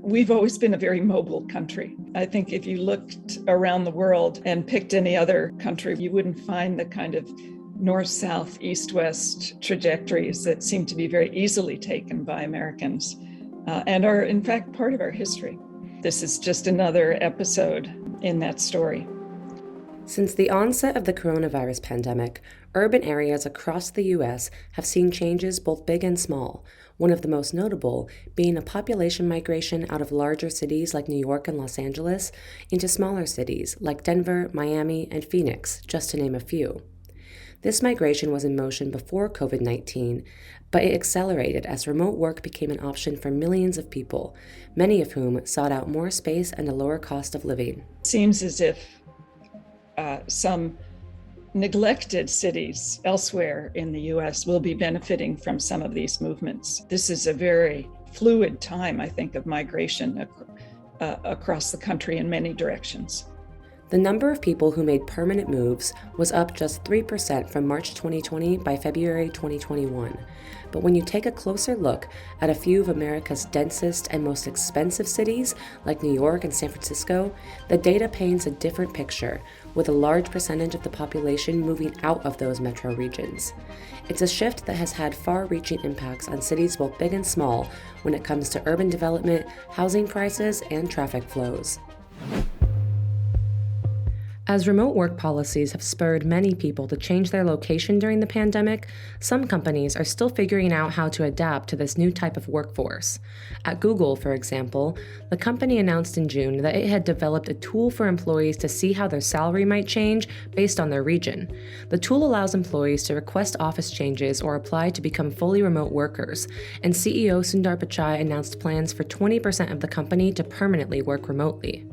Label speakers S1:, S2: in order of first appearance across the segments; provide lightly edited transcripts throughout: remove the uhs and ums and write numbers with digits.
S1: We've always been a very mobile country. I think if you looked around the world and picked any other country, you wouldn't find the kind of north-south, east-west trajectories that seem to be very easily taken by Americans and are, in fact, part of our history. This is just another episode in that story.
S2: Since the onset of the coronavirus pandemic, urban areas across the U.S. have seen changes both big and small, one of the most notable being a population migration out of larger cities like New York and Los Angeles into smaller cities like Denver, Miami, and Phoenix, just to name a few. This migration was in motion before COVID-19, but it accelerated as remote work became an option for millions of people, many of whom sought out more space and a lower cost of living.
S1: It seems as if some neglected cities elsewhere in the U.S. will be benefiting from some of these movements. This is a very fluid time, I think, of migration across the country in many directions.
S2: The number of people who made permanent moves was up just 3% from March 2020 by February 2021. But when you take a closer look at a few of America's densest and most expensive cities, like New York and San Francisco, the data paints a different picture, with a large percentage of the population moving out of those metro regions. It's a shift that has had far-reaching impacts on cities both big and small when it comes to urban development, housing prices, and traffic flows. As remote work policies have spurred many people to change their location during the pandemic, some companies are still figuring out how to adapt to this new type of workforce. At Google, for example, the company announced in June that it had developed a tool for employees to see how their salary might change based on their region. The tool allows employees to request office changes or apply to become fully remote workers, and CEO Sundar Pichai announced plans for 20% of the company to permanently work remotely.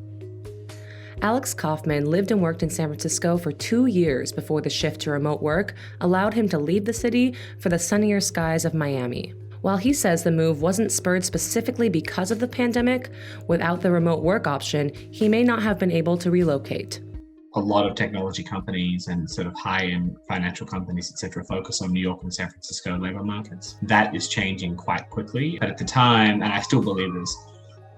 S2: Alex Kaufman lived and worked in San Francisco for 2 years before the shift to remote work allowed him to leave the city for the sunnier skies of Miami. While he says the move wasn't spurred specifically because of the pandemic, without the remote work option, he may not have been able to relocate.
S3: A lot of technology companies and sort of high-end financial companies, et cetera, focus on New York and San Francisco labor markets. That is changing quite quickly. But at the time, and I still believe this,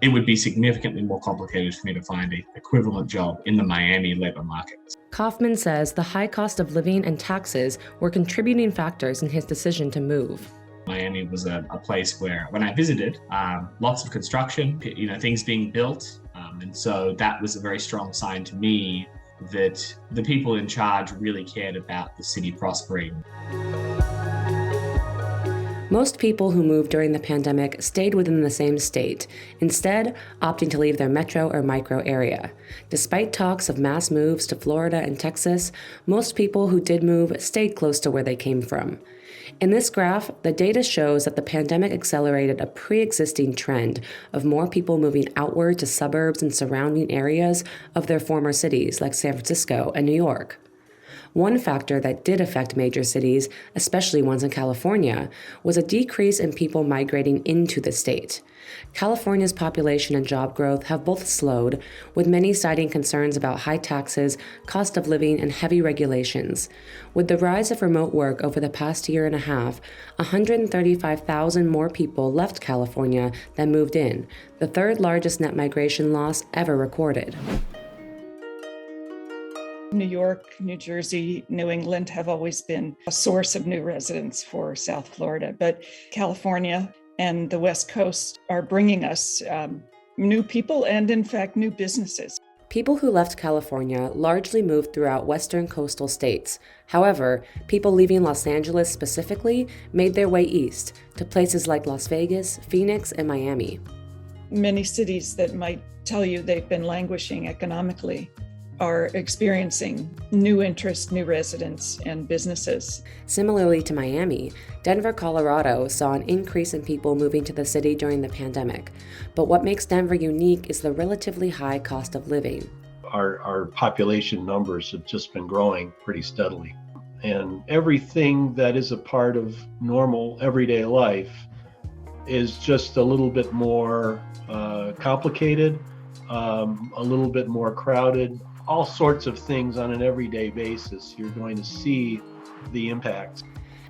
S3: it would be significantly more complicated for me to find an equivalent job in the Miami labor market.
S2: Kaufman says the high cost of living and taxes were contributing factors in his decision to move.
S3: Miami was a place where, when I visited, lots of construction, things being built. And so that was a very strong sign to me that the people in charge really cared about the city prospering.
S2: Most people who moved during the pandemic stayed within the same state, instead opting to leave their metro or micro area. Despite talks of mass moves to Florida and Texas, most people who did move stayed close to where they came from. In this graph, the data shows that the pandemic accelerated a pre-existing trend of more people moving outward to suburbs and surrounding areas of their former cities like San Francisco and New York. One factor that did affect major cities, especially ones in California, was a decrease in people migrating into the state. California's population and job growth have both slowed, with many citing concerns about high taxes, cost of living, and heavy regulations. With the rise of remote work over the past year and a half, 135,000 more people left California than moved in, the third largest net migration loss ever recorded.
S1: New York, New Jersey, New England have always been a source of new residents for South Florida, but California and the West Coast are bringing us new people and, in fact, new businesses.
S2: People who left California largely moved throughout western coastal states. However, people leaving Los Angeles specifically made their way east to places like Las Vegas, Phoenix, and Miami.
S1: Many cities that might tell you they've been languishing economically are experiencing new interest, new residents, and businesses.
S2: Similarly to Miami, Denver, Colorado saw an increase in people moving to the city during the pandemic. But what makes Denver unique is the relatively high cost of living.
S4: Our population numbers have just been growing pretty steadily. And everything that is a part of normal everyday life is just a little bit more complicated, a little bit more crowded. All sorts of things on an everyday basis, you're going to see the impact.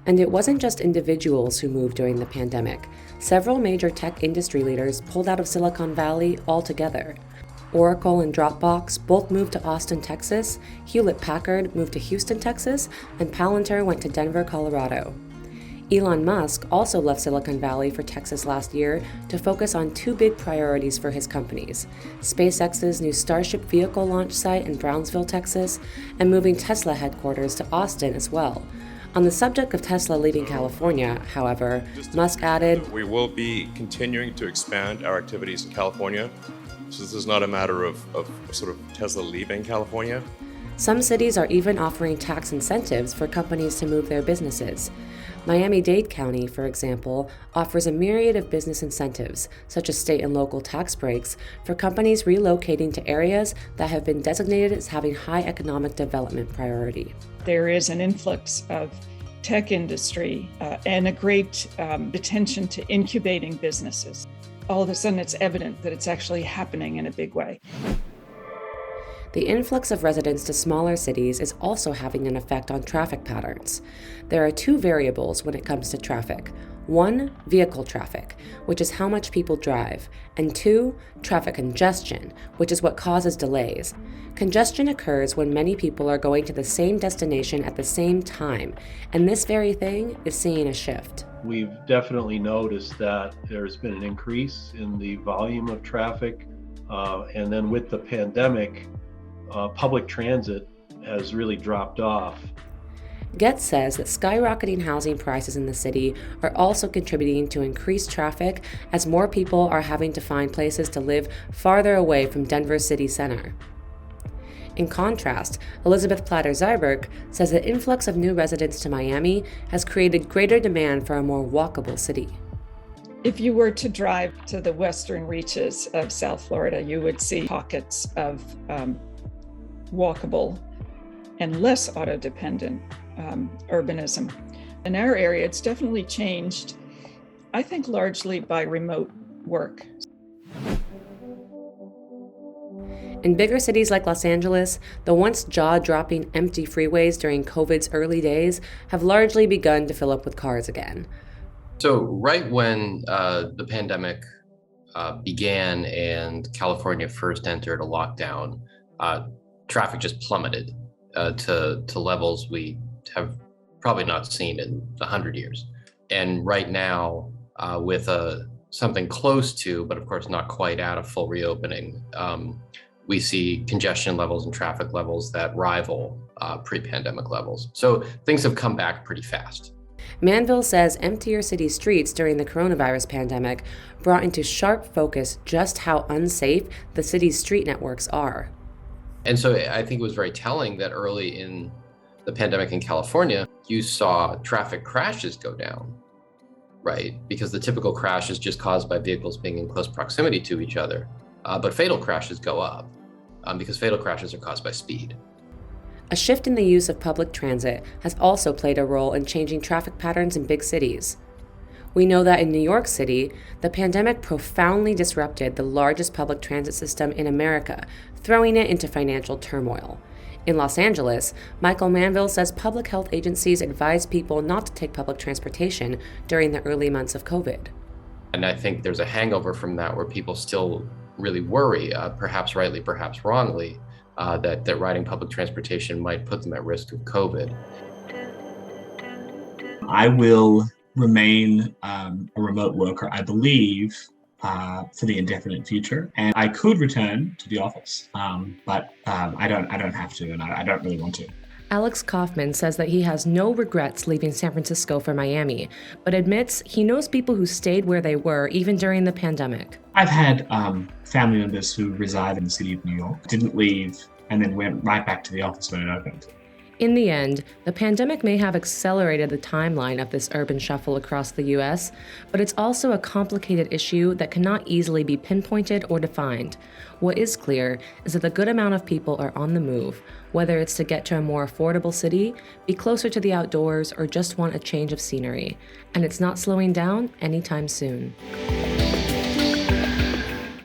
S2: And it wasn't just individuals who moved during the pandemic. Several major tech industry leaders pulled out of Silicon Valley altogether. Oracle and Dropbox both moved to Austin, Texas, Hewlett-Packard moved to Houston, Texas, and Palantir went to Denver, Colorado. Elon Musk also left Silicon Valley for Texas last year to focus on two big priorities for his companies: SpaceX's new Starship vehicle launch site in Brownsville, Texas, and moving Tesla headquarters to Austin as well. On the subject of Tesla leaving California, however, Musk added,
S5: "We will be continuing to expand our activities in California, so this is not a matter of sort of Tesla leaving California."
S2: Some cities are even offering tax incentives for companies to move their businesses. Miami-Dade County, for example, offers a myriad of business incentives, such as state and local tax breaks, for companies relocating to areas that have been designated as having high economic development priority.
S1: There is an influx of tech industry and a great attention to incubating businesses. All of a sudden, it's evident that it's actually happening in a big way.
S2: The influx of residents to smaller cities is also having an effect on traffic patterns. There are two variables when it comes to traffic. One, vehicle traffic, which is how much people drive, and two, traffic congestion, which is what causes delays. Congestion occurs when many people are going to the same destination at the same time, and this very thing is seeing a shift.
S4: We've definitely noticed that there's been an increase in the volume of traffic, and then with the pandemic, public transit has really dropped off.
S2: Getz says that skyrocketing housing prices in the city are also contributing to increased traffic as more people are having to find places to live farther away from Denver's city center. In contrast, Elizabeth Platter-Zyberk says the influx of new residents to Miami has created greater demand for a more walkable city.
S1: If you were to drive to the western reaches of South Florida, you would see pockets of walkable and less auto-dependent urbanism. In our area, it's definitely changed, I think largely by remote work.
S2: In bigger cities like Los Angeles, the once jaw-dropping empty freeways during COVID's early days have largely begun to fill up with cars again.
S6: So right when the pandemic began and California first entered a lockdown, traffic just plummeted to levels we have probably not seen in 100 years. And right now, with something close to, but of course not quite at a full reopening, we see congestion levels and traffic levels that rival pre-pandemic levels. So things have come back pretty fast.
S2: Manville says emptier city streets during the coronavirus pandemic brought into sharp focus just how unsafe the city's street networks are.
S6: And so I think it was very telling that early in the pandemic in California, you saw traffic crashes go down, right? Because the typical crash is just caused by vehicles being in close proximity to each other. But fatal crashes go up because fatal crashes are caused by speed.
S2: A shift in the use of public transit has also played a role in changing traffic patterns in big cities. We know that in New York City, the pandemic profoundly disrupted the largest public transit system in America, throwing it into financial turmoil. In Los Angeles, Michael Manville says public health agencies advise people not to take public transportation during the early months of COVID.
S6: And I think there's a hangover from that where people still really worry, perhaps rightly, perhaps wrongly, that riding public transportation might put them at risk of COVID.
S3: I will remain a remote worker, I believe, for the indefinite future, and I could return to the office, but I don't have to, and I don't really want to.
S2: Alex Kaufman says that he has no regrets leaving San Francisco for Miami, but admits he knows people who stayed where they were even during the pandemic.
S3: I've had family members who reside in the city of New York, didn't leave, and then went right back to the office when it opened.
S2: In the end, the pandemic may have accelerated the timeline of this urban shuffle across the U.S., but it's also a complicated issue that cannot easily be pinpointed or defined. What is clear is that a good amount of people are on the move, whether it's to get to a more affordable city, be closer to the outdoors, or just want a change of scenery. And it's not slowing down anytime soon.